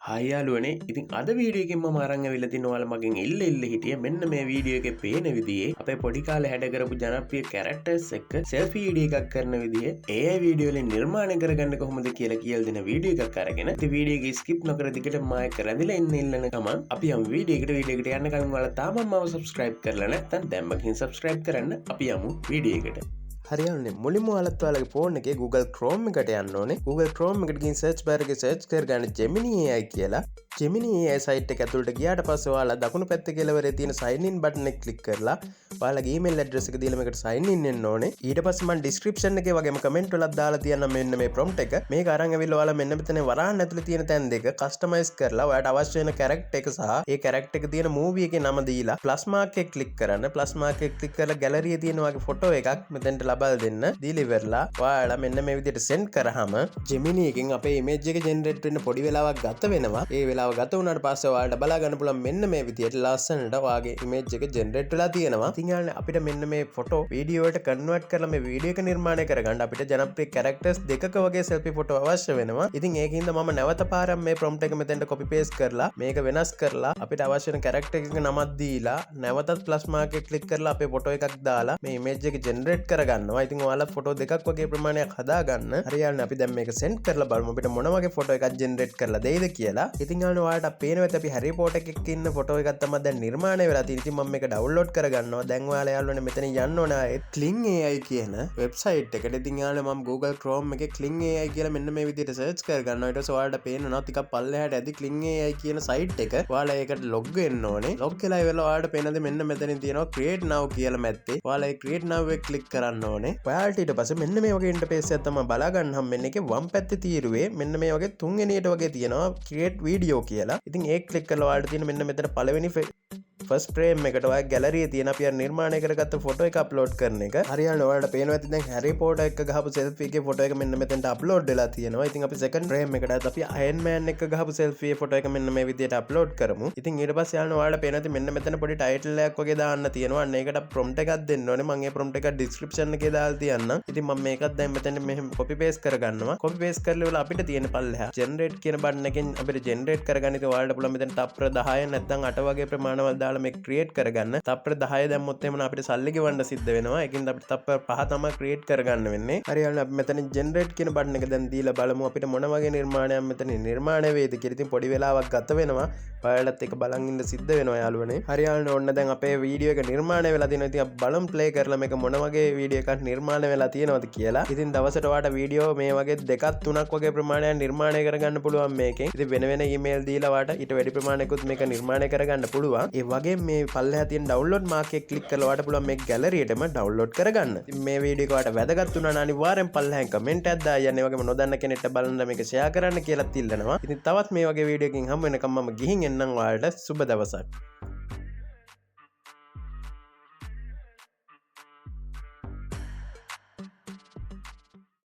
හයියාලුවනේ ඉතින් අද වීඩියෝකින් මම අරන් ඇවිල්ලා තිනවා ඔයාලා මගෙන් එල්ල හිටිය මෙන්න මේ වීඩියෝ එකේ පේන විදිහේ අපේ පොඩි කාලේ හැඩ කරපු ජනප්‍රිය කැරක්ටර්ස් එක්ක සෙල්ෆි වීඩියෝ එකක් කරන විදිහේ AI වීඩියෝ වලින් නිර්මාණය කරගන්න කොහොමද කියලා දෙන වීඩියෝ එකක් අරගෙන ඉතින් වීඩියෝ එක ස්කිප් නොකර දිගට මායක රැඳිලා ඉන්න ඉල්ලන ගමන් අපි යමු වීඩියෝ එකට යන්න කලින් ඔයාලා තාම මම සබ්ස්ක්‍රයිබ් කරලා නැත්නම් දැම්මකින් සබ්ස්ක්‍රයිබ් කරන්න අපි යමු වීඩියෝ එකට හරියන්නේ මුලින්ම ඔයාලත් ඔයාලගේ ෆෝන් එකේ Google Chrome එකට යන්න ඕනේ. Google Chrome එකට ගිහින් search bar එකේ search කරගන්න Gemini AI කියලා. Gemini AI site එක ඇතුළට ගියාට පස්සේ ඔයාලා දකුණු පැත්තේ කෙළවරේ තියෙන sign in button එක click කරලා ඔයාලගේ email address එක දීලා මේකට sign in වෙන්න ඕනේ. ඊට පස්සේ මම description එකේ වගේම comment වලත් දාලා තියන්නම් මෙන්න මේ prompt එක. මේක අරන් ඇවිල්ලා ඔයාලා මෙන්න මෙතන වරහන් ඇතුළේ තියෙන තැන් දෙක customize කරලා ඔයාලට අවශ්‍ය වෙන character එක සහ ඒ character එක තියෙන movie එකේ නම දීලා plus mark එක click කරන්න. plus mark එක click කරලා gallery එකේ තියෙන ඔයාගේ photo එකක් මෙතෙන්ට ලබා දෙන්න. ඉවරලා ඔයාලා මෙන්න මේ විදිහට send කරාම Gemini එකෙන් අපේ image එක generate වෙන්න පොඩි වෙලාවක් ගත වෙනවා. ඒ වෙලාව ගත වුණාට පස්සේ ඔයාලට බලා ගන්න පුළුවන් මෙන්න මේ විදිහට ලස්සනට ඔයාගේ image එක generate වෙලා තියෙනවා. ඉතින් අපිට මෙන්න මේ photo video එකට convert කරලා මේ video එක නිර්මාණය කරගන්න අපිට ජනප්‍රිය characters දෙකක වගේ selfie photo අවශ්‍ය වෙනවා. ඉතින් ඒකින්ද මම නැවත පාරක් මේ prompt එක මෙතෙන්ට copy paste කරලා මේක වෙනස් කරලා අපිට අවශ්‍ය වෙන character එකක නමක් දීලා නැවතත් plus mark එක click කරලා අපේ photo එකක් දාලා මේ image එක generate කරගන්නවා. ඉතින් ඔයාලා ෆොටෝ දෙකක් වගේ ප්‍රමාණයක් හදාගන්න. හරියන්නේ අපි දැන් මේක send කරලා බලමු අපිට මොන වගේ ෆොටෝ එකක් generate කරලා දෙයිද කියලා. ඉතින් ඔයාලට පේනවා ඇති අපි Harry Potter එකක ඉන්න ෆොටෝ එකක් තමයි දැන් නිර්මාණය වෙලා තියෙන්නේ. ඉතින් මම මේක download කරගන්නවා. දැන් ඔයාලා යාළුවනේ මෙතන යන්න ඕන Kling AI කියන වෙබ්සයිට් එකට. ඉතින් යාළුවා මම Google Chrome එකේ Kling AI කියලා මෙන්න මේ විදිහට search කරගන්නවා. ඊට පස්සේ ඔයාලට පේනවා ටිකක් පල්ලෙහාට ඇති Kling AI කියන site එක. ඔයාලා ඒකට log වෙන්න ඕනේ. log වෙලා ඉවරලා ඔයාලට පේනද මෙන්න මෙතනින් තියෙනවා create now කියලා මැත්තේ. ඔයාලා ඒ create now එක click කරන්න ඕනේ. ඔයාලට ඊට පස්සේ මෙන්න මේ වගේ ඉන්ටර්ෆේස් එකක් තමයි බලා ගන්න හම්බෙන්නේ. ඒකේ වම් පැත්තේ තීරුවේ මෙන්න මේ වගේ තුන්වෙනියට වගේ තියෙනවා create video කියලා. ඉතින් ඒක ක්ලික් කරලා ඔයාලට තියෙන මෙන්න මෙතන පළවෙනි ෆස්ට් ෆ්‍රේම් එකට ඔයා ගැලරි එකේ තියෙන අපි නිර්මාණය කරගත්ත ෆොටෝ එක අප්ලෝඩ් කරන එක. හරියන්නේ ඔයාලට පේනවා ඇති දැන් Harry Potter එක ගහපු selfie එකේ ෆොටෝ එක මෙන්න මෙතනට අප්ලෝඩ් වෙලා තියෙනවා. ඉතින් අපි second frame එකටත් අපි Iron Man එක ගහපු selfie ෆොටෝ එක මෙන්න මේ විදිහට අප්ලෝඩ් කරමු. ඉතින් ඊට පස්සේ යාළුවා ඔයාලට පේනවා ඇති මෙන්න මෙතන පොඩි ටයිටල් එකක් වගේ දාන්න තියෙනවා. අන්න ඒකට prompt එකක් දෙන්න ඕනේ. මම ඒ prompt එක description එකේ දාලා තියන්නම්. ඉතින් මම මේකත් දැන් මෙතන මෙහෙම copy paste කරගන්නවා. copy paste කරලා ඉවරලා අපිට තියෙන පල්ලෙහා generate කියන බටන් එකෙන් අපිට generate කරගන්න. ඉතින් ඔයාලට පුළුවන් මෙතන තප්පර 10 නැත්නම් 8 වගේ ප්‍රමාණවල දාලා මේක create කරගන්න. තප්පර 10 දැම්මොත් එහෙම අපිට සල්ලි ගෙවන්න සිද්ධ වෙනවා. ඒකින්ද අපිට තප්පර 5 තමයි create කරගන්න වෙන්නේ. හරියන්නේ අපි මෙතන generate කියන බටන් එක දැන් දීලා බලමු අපිට මොන වගේ නිර්මාණයක් මෙතන නිර්මාණය වේද කියලා. ඉතින් පොඩි වෙලාවක් ගත වෙනවා. ඔයාලත් ඒක බලන් ඉන්න සිද්ධ වෙනවා යාළුවනේ. හරියන්නේ ඔන්න දැන් අපේ වීඩියෝ එක නිර්මාණය වෙලා තියෙනවා. ඉතින් අපි බලමු play කරලා මේක මොන වගේ වීඩියෝ එකක් නිර්මාණය වෙලා තියෙනවද කියලා. ඉතින් දවසට ඔයාලට වීඩියෝ මේ වගේ දෙකක් තුනක් වගේ ප්‍රමාණයක් නිර්මාණය කරගන්න පුළුවන් මේකෙන්. ඉතින් වෙන වෙන ඊමේල් දීලා ඔයාලට ඊට වැඩි ප්‍රමාණයකුත් මේක නිර්මාණය කරගන්න පුළුවන්. ඒ වගේ මේ පල්ලෙහා තියෙන download mark එක click කරලා ඔයාලට පුළුවන් මේක gallery එකටම download කරගන්න. ඉතින් මේ වීඩියෝ එක ඔයාලට වැදගත් වුණා නම් අනිවාර්යෙන් පල්ලෙහාන් comment එකක් දාන්න. ඒ වගේම නොදන්න කෙනෙක්ට බලන්න මේක share කරන්න කියලාත් ඉල්ලනවා. ඉතින් තවත් මේ වගේ වීඩියෝ එකකින් හම්බ වෙනකම් මම ගිහින් එන්නම් ඔයාලට සුබ දවසක්.